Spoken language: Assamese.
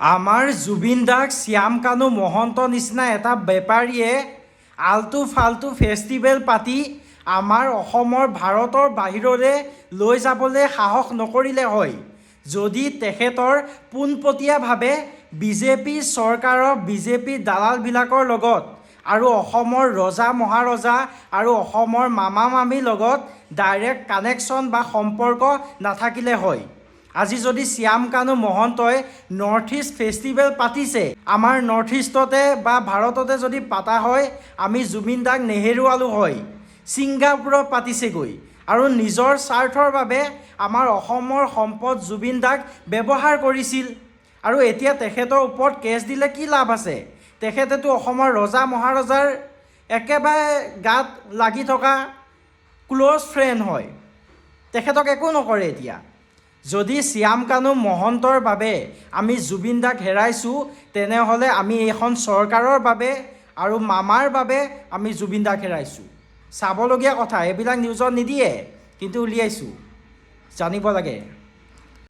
আমাৰ জুবিন দাক শ্যাম কানু মহন্ত নিচিনা এটা বেপাৰীয়ে আল্টু ফাল্টু ফেষ্টিভেল পাতি আমাৰ অসমৰ ভাৰতৰ বাহিৰলৈ লৈ যাবলৈ সাহস নকৰিলে হয় যদি তেখেতৰ পোনপটীয়াভাৱে বিজেপি চৰকাৰৰ বিজেপি দালালবিলাকৰ লগত আৰু অসমৰ ৰজা মহাৰজা আৰু অসমৰ মামা মামীৰ লগত ডাইৰেক্ট কানেকশ্যন বা সম্পৰ্ক নাথাকিলে হয়। আজি যদি শ্যাম কানু মহন্তই নৰ্থ ইষ্ট ফেষ্টিভেল পাতিছে, আমাৰ নৰ্থ ইষ্টতে বা ভাৰততে যদি পাতা হয়, আমি জুবিন দাক নেহেৰুৱালোঁ হয়। ছিংগাপুৰত পাতিছেগৈ আৰু নিজৰ স্বাৰ্থৰ বাবে আমাৰ অসমৰ সম্পদ জুবিন দাক ব্যৱহাৰ কৰিছিল। আৰু এতিয়া তেখেতৰ ওপৰত কেছ দিলে কি লাভ আছে? তেখেতেতো অসমৰ ৰজা মহাৰজাৰ একেবাৰে গাত লাগি থকা ক্ল'জ ফ্ৰেণ্ড হয়। তেখেতক একো নকৰে এতিয়া। যদি শ্যাম কানু মহন্তৰ বাবে আমি জুবিন দাক হেৰাইছোঁ, তেনেহ'লে আমি এইখন চৰকাৰৰ বাবে আৰু মামাৰ বাবে আমি জুবিন দাক হেৰাইছোঁ। চাবলগীয়া কথা, এইবিলাক নিউজত নিদিয়ে, কিন্তু উলিয়াইছোঁ, জানিব লাগে।